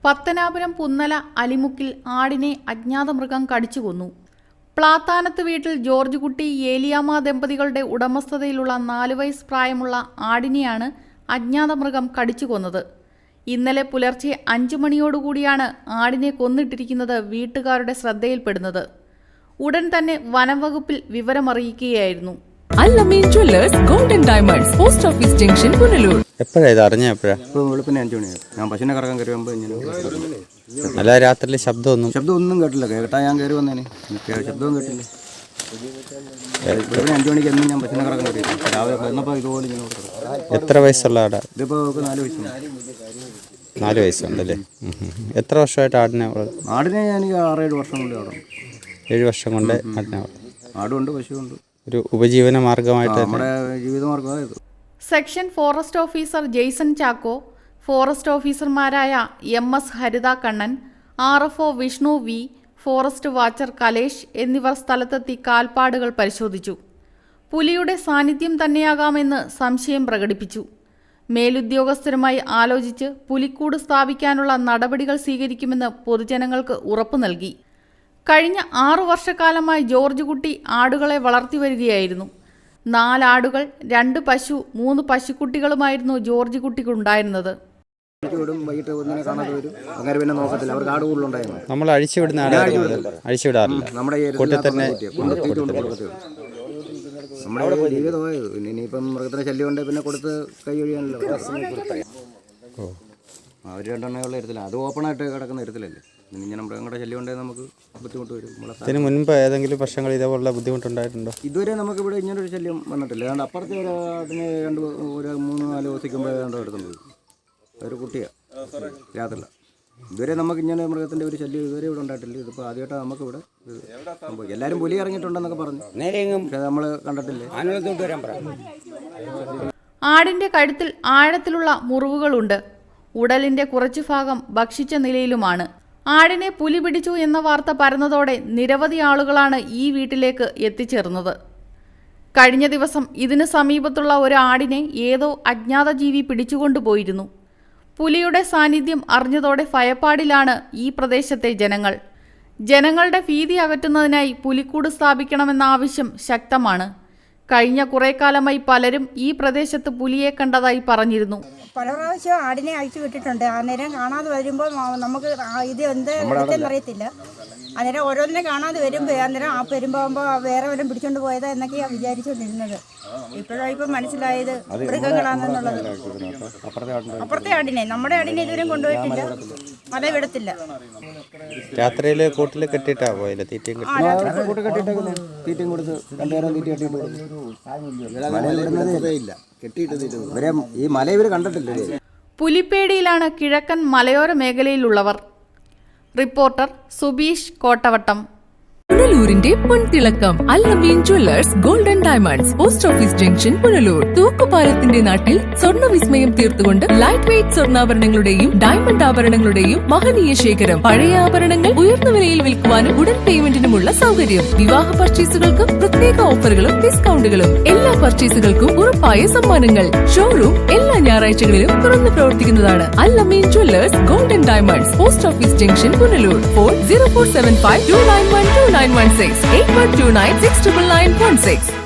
പത്തനാപുരം പുന്നല അലിമുക്കിൽ ആടിനെ അജ്ഞാത മൃഗം കടിച്ചു കൊന്നു. പ്ലാത്താനത്ത് വീട്ടിൽ ജോർജ് കുട്ടി ഏലിയാമ്മ ദമ്പതികളുടെ ഉടമസ്ഥതയിലുള്ള 4 വയസ്സ് പ്രായമുള്ള ആടിനെയാണ് അജ്ഞാത മൃഗം കടിച്ചു കൊന്നത്. ഇന്നലെ പുലർച്ചെ 5 മണിയോടുകൂടിയാണ് ആടിനെ കൊന്നിട്ടിരിക്കുന്നത് വീട്ടുകാരുടെ ശ്രദ്ധയിൽപ്പെടുന്നത്. ഉടൻ തന്നെ വനംവകുപ്പിൽ വിവരമറിയിക്കുകയായിരുന്നു. Al-Amin jewellers golden diamonds, post office junction, Punalur. എപ്പോഴാണ് ഇത് അറിഞ്ഞ? വെളുപ്പിന് 5 മണിയാണ്. ഞാൻ പശുവിനെ കറക്കാൻ കയറി വന്നപ്പോൾ അല്ല, രാത്രിയിൽ ശബ്ദമൊന്നും കേട്ടില്ല. കേട്ടാ ഞാൻ കയറി വന്നേനെ, ശബ്ദവും കേട്ടില്ല. വെളുപ്പിന് 5 മണിക്ക് എന്നും ഞാൻ പശുവിനെ കറക്കാൻ കയറി. രാവിലെ വന്നപ്പോൾ ഇതുപോലെ ഇങ്ങനെ. എത്ര വയസ്സുള്ള ആടാ? ഇതിപ്പോൾ 4 വയസ്സുണ്ട്. 4 വയസ്സുണ്ടല്ലേ? എത്ര വർഷമായിട്ട് ആടിനെ? ആടിനെ എനിക്ക് 6-7 വർഷം കൊണ്ട് ആടും. 7 വർഷം കൊണ്ട് ആടിനെ? ആടുണ്ട്, പശുവുണ്ട്. ഒരു ഉപജീവന മാർഗമായിട്ട് നമ്മുടെ ജീവിതമാർഗമായത്. Section forest officer Jason Chacko, forest ഓഫീസർമാരായ MS Haritha Kannan, RFO Vishnu V, forest watcher Kalesh എന്നിവർ സ്ഥലത്തെത്തി കാൽപ്പാടുകൾ പരിശോധിച്ചു. പുലിയുടെ സാന്നിധ്യം തന്നെയാകാമെന്ന് സംശയം പ്രകടിപ്പിച്ചു. മേലുദ്യോഗസ്ഥരുമായി ആലോചിച്ച് പുലിക്കൂട് സ്ഥാപിക്കാനുള്ള നടപടികൾ സ്വീകരിക്കുമെന്ന് പൊതുജനങ്ങൾക്ക് ഉറപ്പു നൽകി. കഴിഞ്ഞ 6 വർഷക്കാലമായി ജോർജ് കുട്ടി ആടുകളെ വളർത്തി വരികയായിരുന്നു. 4 ആടുകൾ, 2 പശു, 3 പശുക്കുട്ടികളുമായിരുന്നു ജോർജ് കുട്ടിക്കുണ്ടായിരുന്നത്. നമ്മൾ അഴിച്ചുവിടാറില്ല. കൂട്ടിൽ തന്നെ നമ്മുടെ ജീവിതമായത്. ഇനിയിപ്പം മൃഗത്തിന് ശല്യം ഉണ്ടെങ്കിൽ പിന്നെ കൊടുത്ത് കൈ ഒഴിയാനല്ലോ. അവർ 2 എണ്ണയുള്ള ഇരത്തില്ല, അത് ഓപ്പണായിട്ട് കിടക്കുന്ന ഇരത്തിലല്ലേ. ഇങ്ങനെ മൃഗങ്ങളുടെ ശല്യം ഉണ്ടെങ്കിൽ നമുക്ക് ബുദ്ധിമുട്ട് വരും. ഇതിന് മുൻപ് ഏതെങ്കിലും വർഷങ്ങൾ ഇതേപോലുള്ള ബുദ്ധിമുട്ടുണ്ടായിട്ടുണ്ടോ? ഇതുവരെ നമുക്ക് ഇവിടെ ഇങ്ങനൊരു ശല്യം വന്നിട്ടില്ല. അതുകൊണ്ട് അപ്പുറത്തെ ഒരാടിന് 3-4 ദിവസിക്കുമ്പോൾ എടുത്തുണ്ട്. ഒരു കുട്ടിയാണ്, രാത്രില്ല. ഇതുവരെ നമുക്ക് ഇങ്ങനെ മൃഗത്തിൻ്റെ ഒരു ശല്യം ഇതുവരെ ഇവിടെ ഉണ്ടായിട്ടില്ല. ഇതിപ്പോൾ ആദ്യമായിട്ടാണ് നമുക്ക് ഇവിടെ സംഭവിക്കും. എല്ലാവരും പുലി ഇറങ്ങിയിട്ടുണ്ടെന്നൊക്കെ പറഞ്ഞു, പക്ഷേ നമ്മൾ കണ്ടിട്ടില്ലേ. ആടിന്റെ കഴുത്തിൽ ആഴത്തിലുള്ള മുറിവുകളുണ്ട്. ഉടലിന്റെ കുറച്ചു ഭാഗം ഭക്ഷിച്ച നിലയിലുമാണ്. ആടിനെ പുലി പിടിച്ചു എന്ന വാർത്ത പരന്നതോടെ നിരവധി ആളുകളാണ് ഈ വീട്ടിലേക്ക് എത്തിച്ചേർന്നത്. കഴിഞ്ഞ ദിവസം ഇതിന് സമീപത്തുള്ള ഒരു ആടിനെ ഏതോ അജ്ഞാത ജീവി പിടിച്ചുകൊണ്ടുപോയിരുന്നു. പുലിയുടെ സാന്നിധ്യം അറിഞ്ഞതോടെ ഭയപ്പാടിലാണ് ഈ പ്രദേശത്തെ ജനങ്ങൾ. ജനങ്ങളുടെ ഭീതി അകറ്റുന്നതിനായി പുലിക്കൂട് സ്ഥാപിക്കണമെന്ന ആവശ്യം ശക്തമാണ്. കഴിഞ്ഞ കുറേ കാലമായി പലരും ഈ പ്രദേശത്ത് പുലിയെ കണ്ടതായി പറഞ്ഞിരുന്നു. പല പ്രാവശ്യം ആടിനെ അഴിച്ചു വിട്ടിട്ടുണ്ട്. അന്നേരം കാണാതെ വരുമ്പോൾ നമുക്ക് ഇത് എന്തെന്നറിയത്തില്ല. അന്നേരം ഓരോന്നിനെ കാണാതെ വരുമ്പോൾ അന്നേരം വരുമ്പോൾ വേറെ വല്ലതും പിടിച്ചോണ്ട് പോയതാ എന്നൊക്കെയാണ് വിചാരിച്ചുകൊണ്ടിരുന്നത്. ഇപ്പോഴാണ് മനസ്സിലായത് മൃഗങ്ങളാണെന്നുള്ളത്. അപ്പുറത്തെ ആടിനെ, നമ്മുടെ ആടിനെ ഇതുവരെയും കൊണ്ടുപോയിട്ടില്ല, മല വിടത്തില്ല. രാത്രിയിൽ കൂട്ടിൽ കെട്ടിയിട്ടാ പോയില്ല? തീറ്റയും കൊടുത്ത് 2 നേരം തീറ്റ കെട്ടിയിട്ടില്ല. ഈ മല ഇവർ കണ്ടിട്ടില്ലേ? പുലിപ്പേടിയിലാണ് കിഴക്കൻ മലയോര മേഖലയിലുള്ളവർ. റിപ്പോർട്ടർ സുബീഷ് കോട്ടവട്ടം. പുനലൂരിന്റെ പൊൻതിളക്കം Al-Amin jewellers golden diamonds, post office junction, Punalur. തൂക്കുപാലത്തിന്റെ നാട്ടിൽ സ്വർണ്ണ വിസ്മയം തീർത്തുകൊണ്ട് ലൈറ്റ് വെയ്റ്റ് സ്വർണ്ണാഭരണങ്ങളുടെയും ഡയമണ്ട് ആഭരണങ്ങളുടെയും മഹനീയ ശേഖരം. പഴയ ആഭരണങ്ങൾ ഉയർന്ന വിലയിൽ വിൽക്കുവാനും ഉടൻ പേയ്മെന്റിനുമുള്ള സൗകര്യം. വിവാഹ പർച്ചേസുകൾക്ക് പ്രത്യേക ഓഫറുകളും ഡിസ്കൗണ്ടുകളും. എല്ലാ പർച്ചേസുകൾക്കും ഉറപ്പായ സമ്മാനങ്ങൾ. ഷോറൂം എല്ലാ ഞായറാഴ്ചകളിലും തുറന്നു പ്രവർത്തിക്കുന്നതാണ്. Al-Amin jewellers golden diamonds, post office junction, Punalur. Phone 0475 291 2916 8129 69916.